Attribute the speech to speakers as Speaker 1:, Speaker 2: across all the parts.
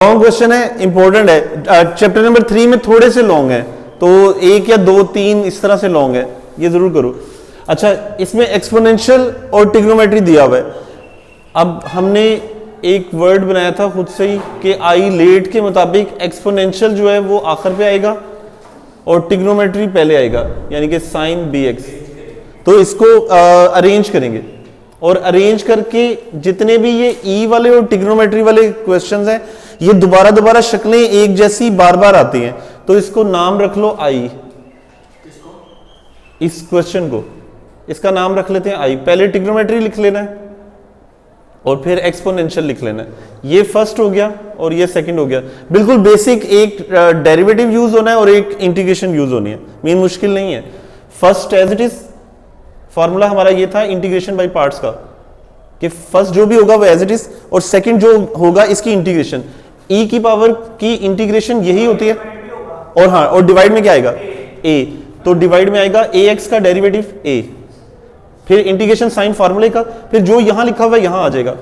Speaker 1: Long question है, important है, chapter number 3 में थोड़े से लॉन्ग है, तो 1 या 2 3 इस तरह से लॉन्ग है, ये जरूर करो। अच्छा, इसमें एक्सपोनेंशियल और ट्रिग्नोमेट्री दिया हुआ है। अब हमने एक वर्ड बनाया था खुद से ही कि आई लेट के मुताबिक एक्सपोनेंशियल जो है वो आखिर पे आएगा और ट्रिग्नोमेट्री पहले आएगा, यानी कि साइन बी एक्स। तो इसको अरेंज करेंगे और अरेंज करके जितने भी ये ई वाले और ट्रिग्नोमेट्री वाले क्वेश्चंस हैं, ये दोबारा दोबारा शक्लें एक जैसी बार बार आती हैं, तो इसको नाम रख लो आई। इस क्वेश्चन को इसका नाम रख लेते हैं आई। पहले ट्रिग्नोमेट्री लिख लेना है और फिर एक्सपोनेंशियल लिख लेना है। ये फर्स्ट हो गया और ये सेकंड हो गया। बिल्कुल बेसिक, एक डेरिवेटिव यूज होना है और एक इंटीग्रेशन यूज होनी है, मेन मुश्किल नहीं है। First as it is formula हमारा ये था इंटीग्रेशन बाय पार्ट्स का, कि फर्स्ट जो भी होगा वो एज इट इज और सेकंड जो होगा इसकी इंटीग्रेशन। ई की पावर की इंटीग्रेशन यही होती है। और हाँ, और डिवाइड में क्या आएगा? ए। तो डिवाइड में आएगा ए एक्स का डेरिवेटिव ए, फिर इंटीग्रेशन साइन फार्मूले का, फिर जो यहां लिखा हुआ है यहां आ जाएगा,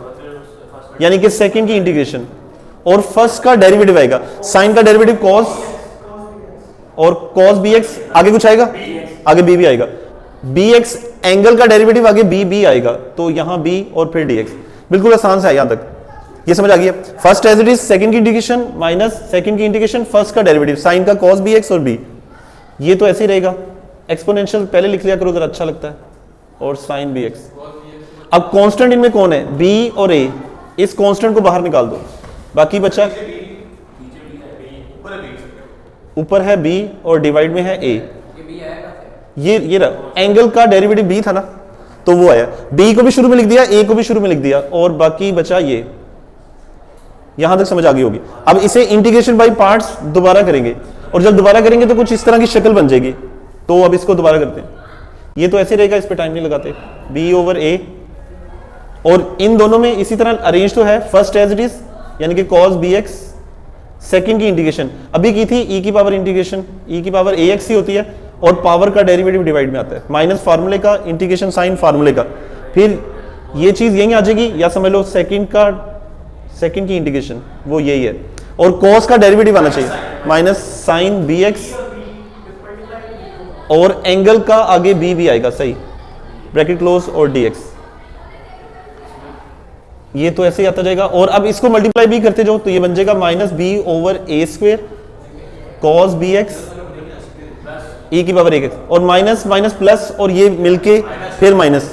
Speaker 1: यानी कि सेकंड की इंटीग्रेशन। और फर्स्ट का डेरिवेटिव आएगा, साइन का डेरिवेटिव कॉस, और कॉस बी एक्स, आगे कुछ आएगा? आगे बी भी आएगा। बी एक्स एंगल का डेरिवेटिव, आगे बी बी आएगा, तो यहां बी और फिर डी एक्स। बिल्कुल आसान सा है, यहां तक ये समझ आ गया। First as it is, second की इंटीग्रेशन माइनस सेकंड की इंटीग्रेशन, फर्स्ट का डेरिवेटिव साइन का कॉस बी एक्स और बी। ये तो ऐसे ही रहेगा। एक्सपोनेंशियल पहले लिख लिया करो, जरा अच्छा लगता है। और साइन बी एक्स। अब कांस्टेंट इनमें कौन है? बी और ए। इस कांस्टेंट को बाहर निकाल दो, बाकी बचा ऊपर है बी और डिवाइड में है ए। ये रहा, एंगल का डेरिवेटिव बी था ना, तो वो आया। बी को भी शुरू में लिख दिया, ए को भी शुरू में लिख दिया, और बाकी बचा ये। यहां तक समझ आ गई होगी। अब इसे इंटीग्रेशन बाय पार्ट्स दोबारा करेंगे, और जब दोबारा करेंगे तो कुछ इस तरह की शक्ल बन जाएगी। तो अब इसको दोबारा करते हैं। ये तो ऐसे रहेगा, इस पे टाइम नहीं लगाते। बी ओवर ए, और इन दोनों में इसी तरह अरेंज तो है। फर्स्ट एज इट इज, यानी कि कॉस बी एक्स, सेकेंड की इंटीग्रेशन अभी की थी ई की पावर इंटीग्रेशन, ई की पावर ए एक्स ही होती है, और पावर का डेरिवेटिव डिवाइड में आता है, माइनस फार्मूले का, इंटीग्रेशन साइन फार्मूले का। फिर ये चीज यही आ जाएगी, या समझ लो सेकंड की इंटीग्रेशन वो यही है, और कॉस का डेरिवेटिव आना चाहिए, माइनस साइन बी एक्स, और एंगल का आगे बी भी आएगा, सही, ब्रैकेट क्लोज, और डी एक्स। ये तो ऐसे ही आता जाएगा। और अब इसको मल्टीप्लाई भी करते जाओ, तो ये बन जाएगा माइनस बी ओवर ए स्क्वेयर कॉस बी एक्स ई की पावर एक, और माइनस माइनस प्लस, और ये मिलके फिर माइनस।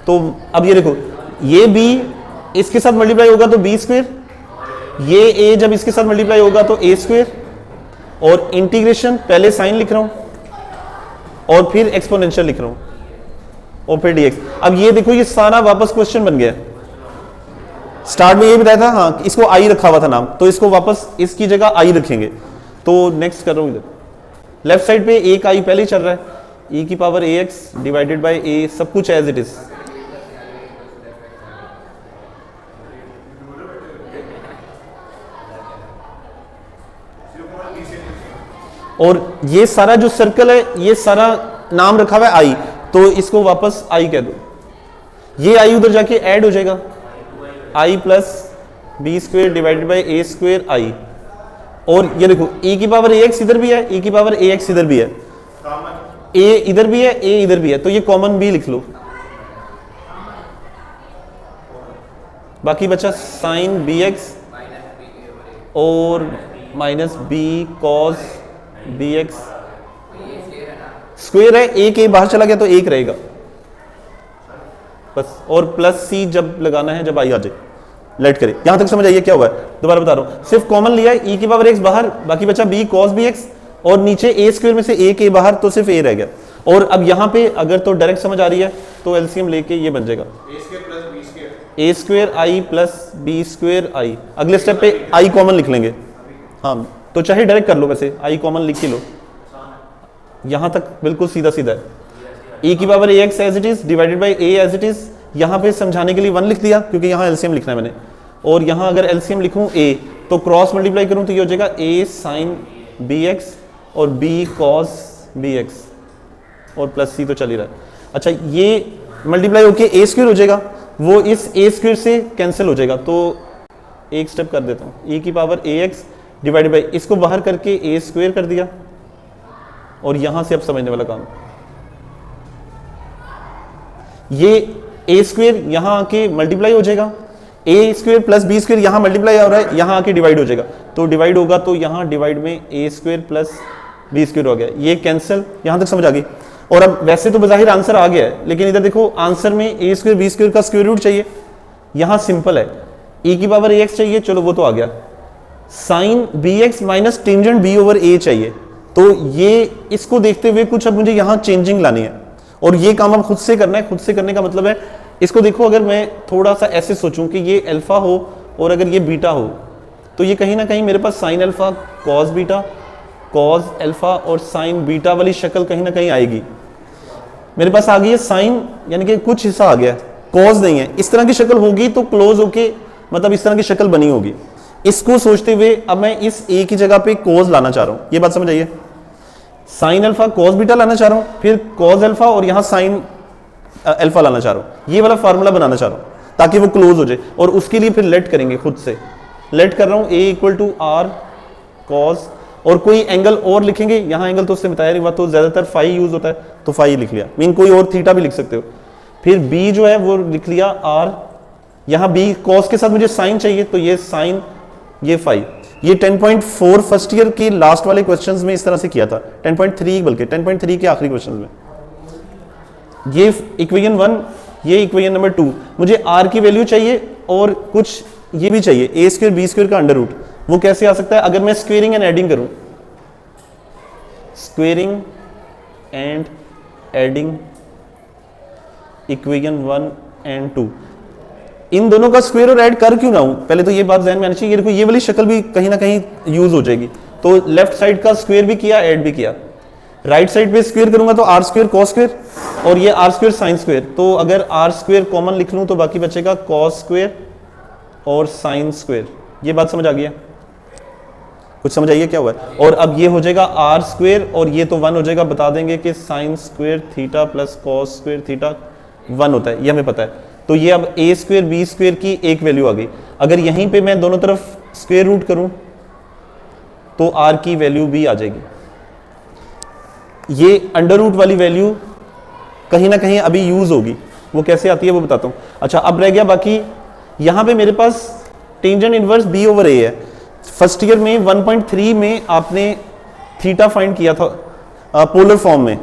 Speaker 1: तो अब ये देखो, ये बी इसके साथ मल्टीप्लाई होगा तो बी स्क्वेयर, ये ए जब इसके साथ मल्टीप्लाई होगा तो ए स्क्वेयर, और इंटीग्रेशन पहले साइन लिख रहा हूं और फिर एक्सपोनेंशियल लिख रहा हूं, और फिर डीएक्स। अब ये देखो, ये सारा वापस क्वेश्चन बन गया। स्टार्ट में ये बताया था, हाँ, इसको आई रखा हुआ था नाम, तो इसको वापस इसकी जगह आई रखेंगे। तो नेक्स्ट कर रहा हूं, इधर लेफ्ट साइड पे एक आई पहले ही चल रहा है, ई की power A x divided by a, सब कुछ एज इट इज। और ये सारा जो सर्कल है, ये सारा नाम रखा हुआ है आई, तो इसको वापस आई कह दो। ये आई उधर जाके ऐड हो जाएगा, i plus b square divided by a square i. और ये देखो, e की पावर ए एक्स इधर भी है, e की पावर ए एक्स इधर भी है, a इधर भी है, a इधर भी है, तो ये कॉमन b लिख लो। बाकी बचा साइन बी एक्स और minus B cos B X square है, एक ए बाहर चला गया तो एक रहेगा बस, और प्लस सी जब लगाना है जब आई आ जाए। लेट करें, यहां तक समझ आइए क्या हुआ है, दोबारा बता रहा हूं। सिर्फ कॉमन लिया है, ई की पावर एक्स बाहर, बाकी बचा बी कॉस बी एक्स, और नीचे ए स्क्वायर में से एक ए बाहर, तो सिर्फ ए रह गया। और अब यहां पे अगर तो डायरेक्ट समझ आ रही है तो एलसीएम लेके ये बन जाएगा ए स्क्वायर आई प्लस बी स्क्वायर आई। अगले स्टेप पे आई कॉमन लिख लेंगे, हाँ, तो चाहे डायरेक्ट कर लो, वैसे आई कॉमन लिख ही लो। यहां तक बिल्कुल सीधा सीधा है। ई की power A X as it is divided by A as it is. यहां पे समझाने के लिए 1 लिख दिया, क्योंकि यहां एलसीएम लिखना है मैंने। और यहां अगर एलसीएम लिखूं a, तो क्रॉस मल्टीप्लाई करूं तो ये हो जाएगा a साइन बी एक्स और b कॉस बी एक्स, और प्लस c तो चल ही रहा है। अच्छा, ये मल्टीप्लाई होके a स्क्वायर हो जाएगा, वो इस a स्क्वायर से कैंसिल हो जाएगा, तो एक स्टेप कर देता हूँ, e की पावर ax डिवाइडेड बाई, इसको बाहर करके a स्क्वायर कर दिया, और यहां से अब समझने वाला काम, ये a स्क्वायर यहां आके मल्टीप्लाई हो जाएगा, a square plus b square यहां मल्टीप्लाई हो रहा है, यहां आके डिवाइड हो जाएगा, तो डिवाइड होगा तो यहां डिवाइड में a square plus b square हो गया, ये कैंसिल, यहां तक समझ आ गई। और अब वैसे तो बज़ाहिर आंसर आ गया है, लेकिन इधर देखो आंसर में a स्क्वायर b स्क्वायर का स्क्वायर रूट चाहिए, यहां सिंपल है, e की पावर ax चाहिए, चलो वो तो आ गया, sine bx minus tangent b over a चाहिए, तो ये इसको देखते हुए कुछ अब मुझे यहां चेंजिंग लानी है, और ये काम अब खुद से करना है। खुद से करने का मतलब है, इसको देखो, अगर मैं थोड़ा सा ऐसे सोचूं कि ये अल्फा हो और अगर ये बीटा हो, तो ये कहीं ना कहीं मेरे पास sine alpha cos beta, cos alpha और साइन बीटा वाली शक्ल कहीं ना कहीं आएगी। मेरे पास आ गई है साइन, यानी कि कुछ हिस्सा आ गया है, कॉस नहीं है, इस तरह की शक्ल होगी तो क्लोज होके मतलब इस तरह की शक्ल बनी होगी। इसको सोचते हुए अब मैं इस a की जगह पे कॉस लाना चाह रहा हूं, ये बात समझ आइए, साइन अल्फा कॉस बीटा लाना चाह रहा हूं, फिर कॉस अल्फा और यहां साइन अल्फा लाना चाह रहा हूं, ये वाला फार्मूला बनाना चाह रहा हूं ताकि वो क्लोज हो जाए, और उसके लिए फिर लेट करेंगे, खुद से लेट कर रहा हूं, a equal to R cos, और कोई एंगल और लिखेंगे, यहां एंगल तो उससे बताया नहीं, तो ज्यादातर फाई यूज होता है, तो फाई लिख लिया, मीन कोई और थीटा भी लिख सकते हो, फिर b जो है वो लिख लिया आर, यहां b कॉस के साथ मुझे साइन चाहिए, तो ये साइन, ये फाई। ये 10.4 फर्स्ट ईयर के लास्ट वाले क्वेश्चंस में इस तरह से किया था, 10.3 बल्कि 10.3 के आखिरी क्वेश्चंस में। ये इक्वेशन 1, ये इक्वेशन नंबर 2, मुझे r की वैल्यू चाहिए और कुछ ये भी चाहिए, a स्क्वायर b स्क्वायर का अंडर रूट, वो कैसे आ सकता है अगर मैं स्क्वेयरिंग एंड एडिंग करूं, squaring and adding equation 1 and 2, इन दोनों का स्क्वायर और ऐड कर क्यों ना हूं, पहले तो ये बात ध्यान में आनी चाहिए। देखो ये वाली शक्ल भी कहीं ना कहीं यूज हो जाएगी, तो लेफ्ट साइड का स्क्वायर भी किया, ऐड भी किया, राइट साइड पे स्क्वायर करूंगा तो आर स्क्वायर कॉस स्क्वायर, और ये आर स्क्वायर साइन स्क्वायर, तो अगर आर स्क्वायर कॉमन लिख लूं तो बाकी बचेगा कॉस स्क्वायर और साइन स्क्वायर। ये बात समझ आ गई है, कुछ समझ आइए क्या हुआ है। और अब ये हो जाएगा आर स्क्वायर और ये तो 1 हो जाएगा, बता देंगे कि sine square theta plus cos square theta 1 होता है, ये हमें पता है। तो ये अब a स्क्वायर b स्क्वायर की एक वैल्यू आ गई। अगर यहीं पे मैं दोनों तरफ स्क्वायर रूट करूं तो r की वैल्यू भी आ जाएगी। ये अंडर रूट वाली वैल्यू कहीं ना कहीं अभी यूज होगी, वो कैसे आती है वो बताता हूं। अच्छा, अब रह गया बाकी, यहां पे मेरे पास tangent inverse b over a है। फर्स्ट ईयर में 1.3 में आपने थीटा फाइंड किया था पोलर फॉर्म में,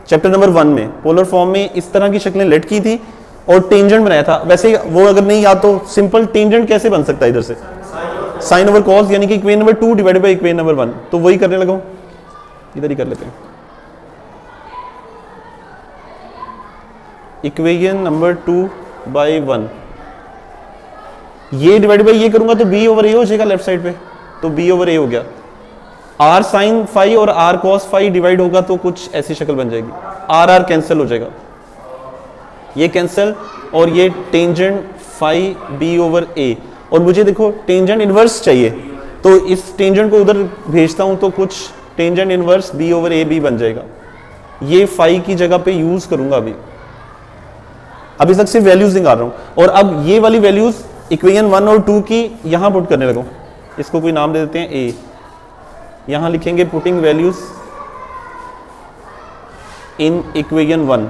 Speaker 1: चैप्टर नंबर 1 में पोलर फॉर्म में इस तरह की शक्लें लेट की थी और टेंजेंट बनाया था। वैसे वो अगर नहीं याद तो सिंपल टेंजेंट कैसे बन सकता है इधर से, साइन ओवर कॉस, यानी कि equation number 2 divided by equation number 1, तो वही करने लगा, इधर ही कर लेते हैं। इक्वेशन नंबर 2 बाय 1, ये डिवाइड बाय ये करूंगा तो b ओवर a हो जाएगा लेफ्ट साइड पे, तो b ओवर a हो गया। r साइन फाई और r कॉस फाई डिवाइड होगा तो कुछ ऐसी शक्ल बन जाएगी, r कैंसिल हो जाएगा, ये कैंसिल, और ये tangent phi b over a, और मुझे देखो टेंजेंट इनवर्स चाहिए, तो इस टेंजेंट को उधर भेजता हूं तो कुछ tangent inverse b over a भी बन जाएगा। ये फाई की जगह पे यूज करूंगा अभी तक सिर्फ वैल्यूज निकाल रहा हूं, और अब ये वाली वैल्यूज इक्वेशन 1 और 2 की यहां पुट करने लगो। इसको कोई नाम दे देते हैं a, यहां लिखेंगे पुटिंग वैल्यूज इन इक्वेशन 1।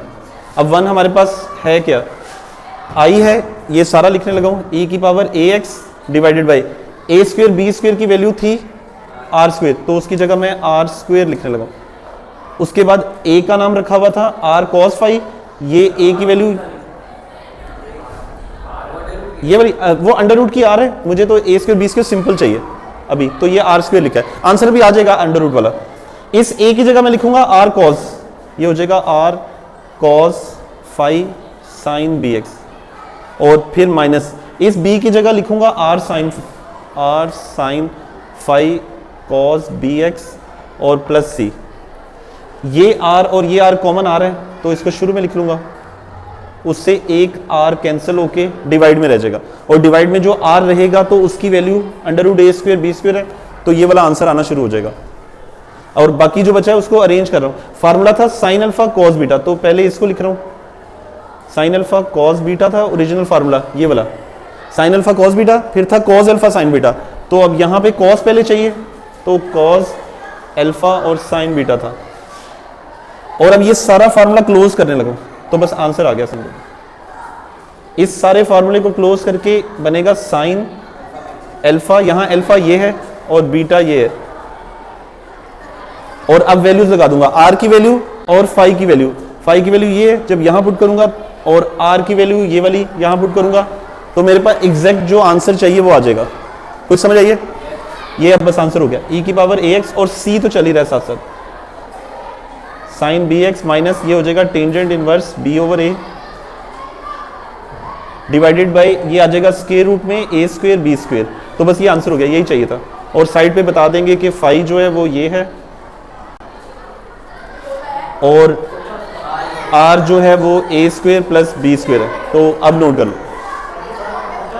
Speaker 1: अब 1 हमारे पास है क्या, i है, ये सारा लिखने लगा हूं, e की power ax divided by a square b square की वैल्यू थी r स्क्वायर, तो उसकी जगह मैं r स्क्वायर लिखने लगा हूं। उसके बाद a का नाम रखा हुआ था r cos फाई, ये a की वैल्यू ये वाली वो अंडर रूट की r है, मुझे तो a square b square simple चाहिए अभी, तो ये r स्क्वायर लिखा है, आंसर भी आ जाएगा अंडर रूट वाला। इस a की जगह मैं लिखूंगा r cos, ये हो जाएगा r cos phi sine bx, और फिर माइनस इस b की जगह लिखूंगा r sine phi cos bx और प्लस c, ये r और ये r कॉमन आ रहा है तो इसको शुरू में लिख लूंगा, उससे एक r कैंसिल होके डिवाइड में रह जाएगा, और डिवाइड में जो r रहेगा तो उसकी value under root a square b square है, तो ये वाला आंसर आना शुरू हो जाएगा। और बाकी जो बचा है उसको अरेंज कर रहा हूं। फार्मूला था साइन अल्फा कॉस बीटा, तो पहले इसको लिख रहा हूं, साइन अल्फा कॉस बीटा था ओरिजिनल फार्मूला, ये वाला साइन अल्फा कॉस बीटा, फिर था कॉस अल्फा साइन बीटा। तो अब यहाँ पे कॉस पहले चाहिए, तो कॉस अल्फा और साइन बीटा था। और अब ये सारा फार्मूला क्लोज करने लगो तो बस आंसर आ गया समझो। इस सारे फार्मूले को क्लोज करके बनेगा साइन अल्फा, यहाँ अल्फा ये है और बीटा ये है। और अब वैल्यूज लगा दूंगा, आर की वैल्यू और फाई की वैल्यू। फाई की वैल्यू ये है, जब यहां पुट करूंगा, और आर की वैल्यू ये वाली यहां पुट करूंगा, तो मेरे पास एग्जैक्ट जो आंसर चाहिए वो आ जाएगा। कुछ समझ आइए? ये अब बस आंसर हो गया, e की पावर ax, और c तो चल ही रहा है साथ साथ, साइन bx माइनस ये हो जाएगा tangent inverse b over a divided by ये आ जाएगा स्क्वायर रूट में a स्क्वायर b स्क्वायर। तो बस ये आंसर हो गया, यही चाहिए था। और साइड पे बता देंगे कि फाई जो है वो ये है और r जो है वो a square plus b square है। तो अब नोट कर लो।